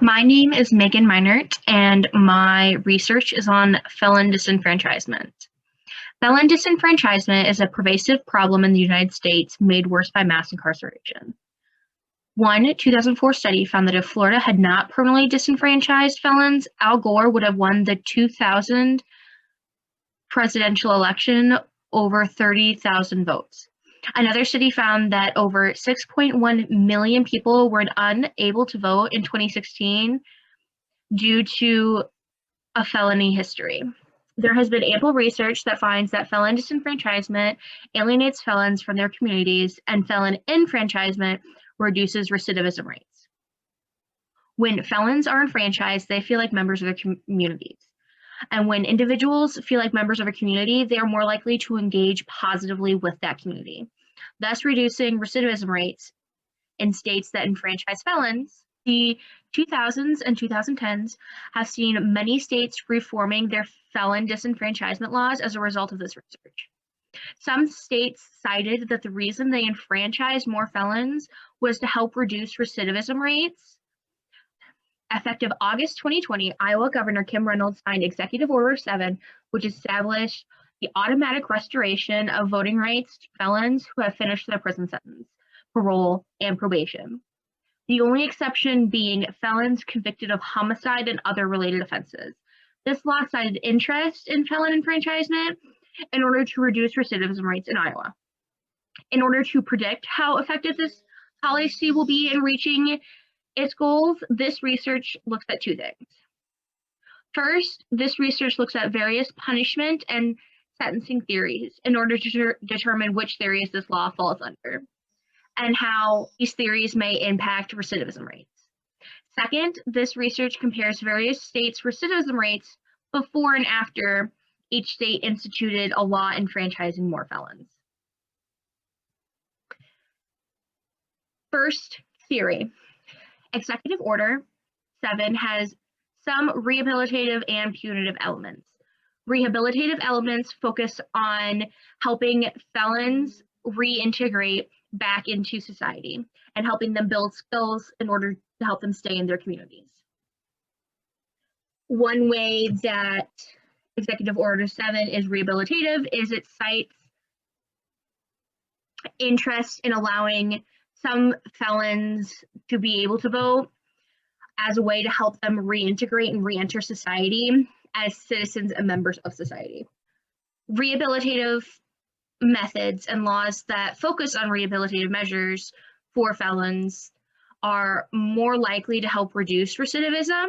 My name is Megan Mineart, and my research is on felon disenfranchisement. Felon disenfranchisement is a pervasive problem in the United States made worse by mass incarceration. One 2004 study found that if Florida had not permanently disenfranchised felons, Al Gore would have won the 2000 presidential election over 30,000 votes. Another study found that over 6.1 million people were unable to vote in 2016 due to a felony history. There has been ample research that finds that felon disenfranchisement alienates felons from their communities, and felon enfranchisement reduces recidivism rates. When felons are enfranchised, they feel like members of their communities. And when individuals feel like members of a community, they are more likely to engage positively with that community, thus reducing recidivism rates in states that enfranchise felons. The 2000s and 2010s have seen many states reforming their felon disenfranchisement laws as a result of this research. Some states cited that the reason they enfranchised more felons was to help reduce recidivism rates. Effective August 2020, Iowa Governor Kim Reynolds signed Executive Order 7, which established the automatic restoration of voting rights to felons who have finished their prison sentence, parole, and probation. The only exception being felons convicted of homicide and other related offenses. This law cited interest in felon enfranchisement in order to reduce recidivism rates in Iowa. In order to predict how effective this policy will be in reaching its goals, this research looks at two things. First, this research looks at various punishment and sentencing theories in order to determine which theories this law falls under, and how these theories may impact recidivism rates. Second, this research compares various states' recidivism rates before and after each state instituted a law enfranchising more felons. First, theory. Executive Order 7 has some rehabilitative and punitive elements. Rehabilitative elements focus on helping felons reintegrate back into society and helping them build skills in order to help them stay in their communities. One way that Executive Order 7 is rehabilitative is it cites interest in allowing some felons to be able to vote as a way to help them reintegrate and re-enter society as citizens and members of society. Rehabilitative methods and laws that focus on rehabilitative measures for felons are more likely to help reduce recidivism.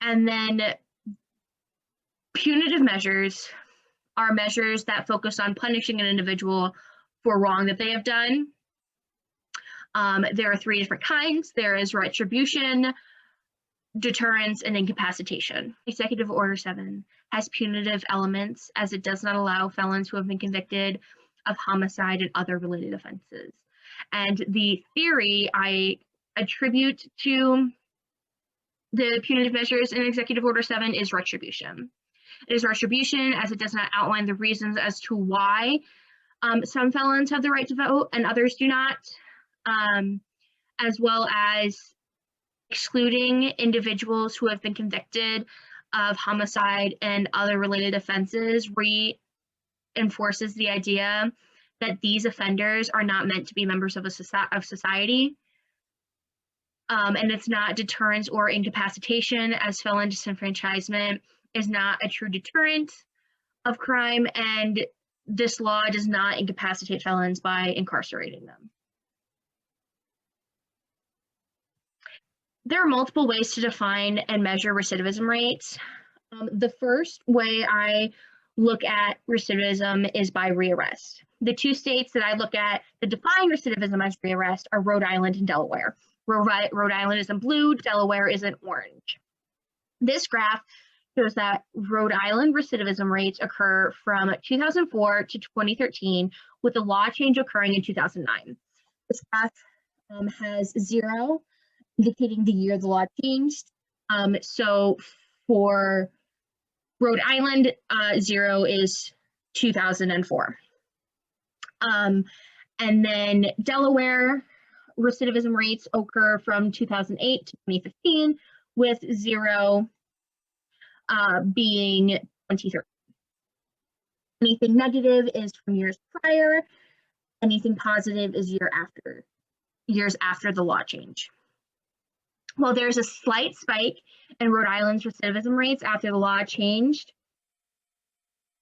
And then punitive measures are measures that focus on punishing an individual for wrong that they have done. There are three different kinds. There is retribution, deterrence, and incapacitation. Executive Order 7 has punitive elements as it does not allow felons who have been convicted of homicide and other related offenses. And the theory I attribute to the punitive measures in Executive Order 7 is retribution. It is retribution as it does not outline the reasons as to why some felons have the right to vote and others do not, as well as excluding individuals who have been convicted of homicide and other related offenses reinforces the idea that these offenders are not meant to be members of society. And it's not deterrence or incapacitation, as felon disenfranchisement is not a true deterrent of crime, and this law does not incapacitate felons by incarcerating them. There are multiple ways to define and measure recidivism rates. The first way I look at recidivism is by rearrest. The two states that I look at that define recidivism as rearrest are Rhode Island and Delaware. Rhode Island is in blue, Delaware is in orange. This graph shows that Rhode Island recidivism rates occur from 2004 to 2013, with the law change occurring in 2009. This graph has 0, indicating the year the law changed. So for Rhode Island, 0 is 2004. And then Delaware recidivism rates occur from 2008 to 2015, with 0 being 2013. Anything negative is from years prior. Anything positive is years after the law change. While there's a slight spike in Rhode Island's recidivism rates after the law changed,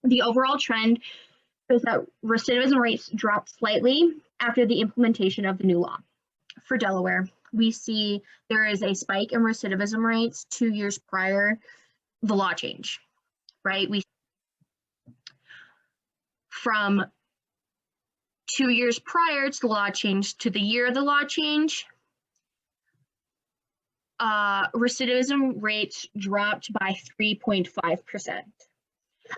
the overall trend shows that recidivism rates dropped slightly after the implementation of the new law. For Delaware, we see there is a spike in recidivism rates 2 years prior the law change, right? From 2 years prior to the law change to the year of the law change, recidivism rates dropped by 3.5%.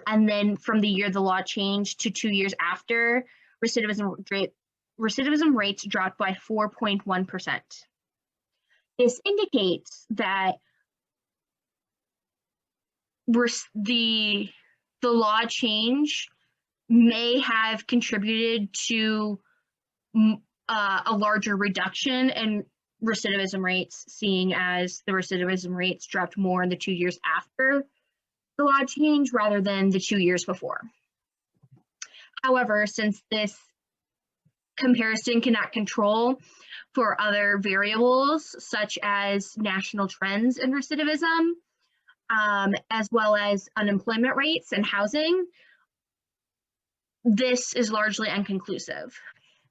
And then from the year the law changed to 2 years after, recidivism rates dropped by 4.1%. This indicates that the law change may have contributed to a larger reduction in recidivism rates, seeing as the recidivism rates dropped more in the 2 years after the law change rather than the 2 years before. However, since this comparison cannot control for other variables such as national trends in recidivism, as well as unemployment rates and housing, this is largely inconclusive.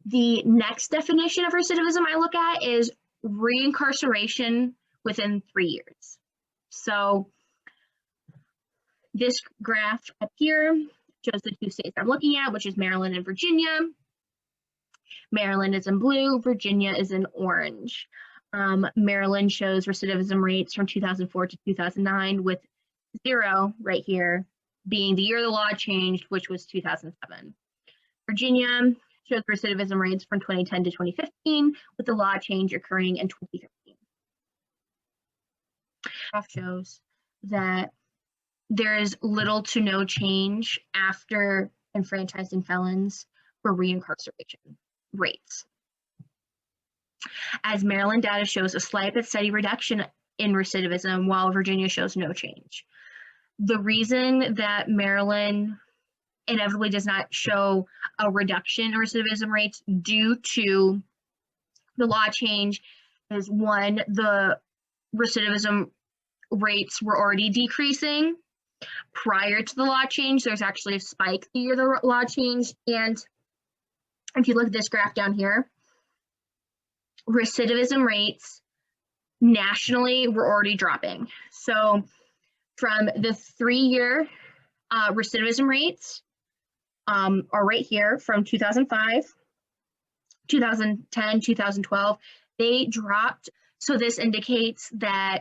The next definition of recidivism I look at is reincarceration within 3 years. So this graph up here shows the 2 states I'm looking at, which is Maryland and Virginia. Maryland is in blue, Virginia is in orange. Maryland shows recidivism rates from 2004 to 2009, with 0 right here being the year the law changed, which was 2007. Virginia shows recidivism rates from 2010 to 2015, with the law change occurring in 2013. Graph shows that there is little to no change after enfranchising felons for reincarceration rates, as Maryland data shows a slight but steady reduction in recidivism, while Virginia shows no change. The reason that Maryland inevitably does not show a reduction in recidivism rates due to the law change is, one, the recidivism rates were already decreasing prior to the law change. There's actually a spike the year the law changed, and if you look at this graph down here, recidivism rates nationally were already dropping. So from the 3-year recidivism rates are right here from 2005, 2010, 2012, they dropped. So this indicates that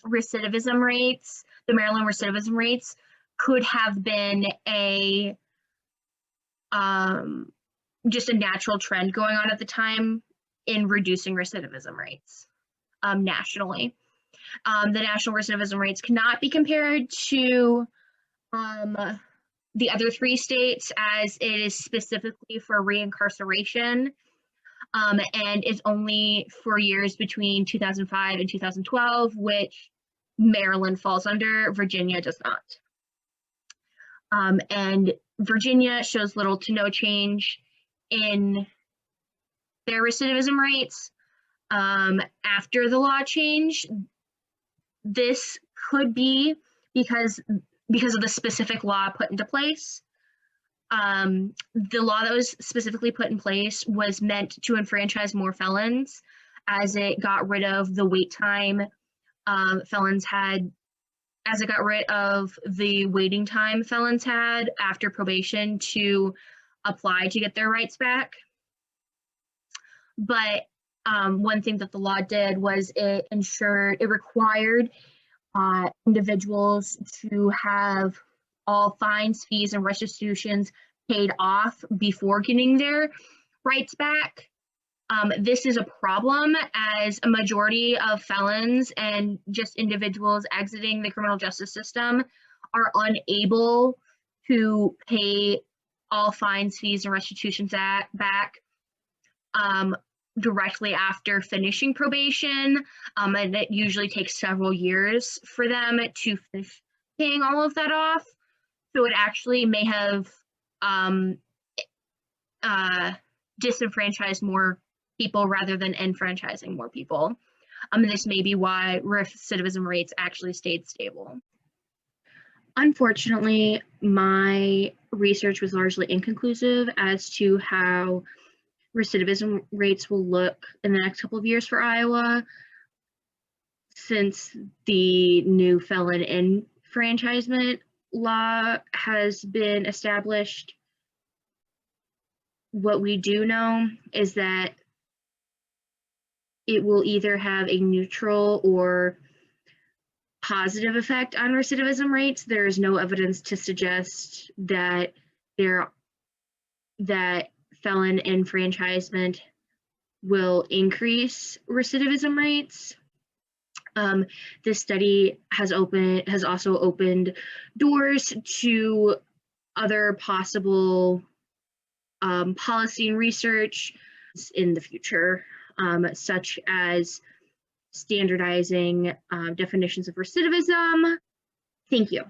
recidivism rates, the Maryland recidivism rates, could have been a just a natural trend going on at the time in reducing recidivism rates nationally. The national recidivism rates cannot be compared to the other 3 states, as it is specifically for reincarceration and is only for years between 2005 and 2012, which Maryland falls under, Virginia does not. And Virginia shows little to no change in their recidivism rates after the law change. This could be because of the specific law put into place. The law that was specifically put in place was meant to enfranchise more felons, as it got rid of the wait time felons had, as it got rid of the waiting time felons had after probation to apply to get their rights back. But one thing that the law did was it required individuals to have all fines, fees, and restitutions paid off before getting their rights back. This is a problem, as a majority of felons and just individuals exiting the criminal justice system are unable to pay all fines, fees, and restitutions back directly after finishing probation, and it usually takes several years for them to finish paying all of that off. So it actually may have um, disenfranchised more people rather than enfranchising more people. And this may be why recidivism rates actually stayed stable. Unfortunately, my research was largely inconclusive as to how recidivism rates will look in the next couple of years for Iowa, since the new felon enfranchisement law has been established. What we do know is that it will either have a neutral or positive effect on recidivism rates. There is no evidence to suggest that felon enfranchisement will increase recidivism rates. This study has also opened doors to other possible policy and research in the future, such as standardizing definitions of recidivism. Thank you.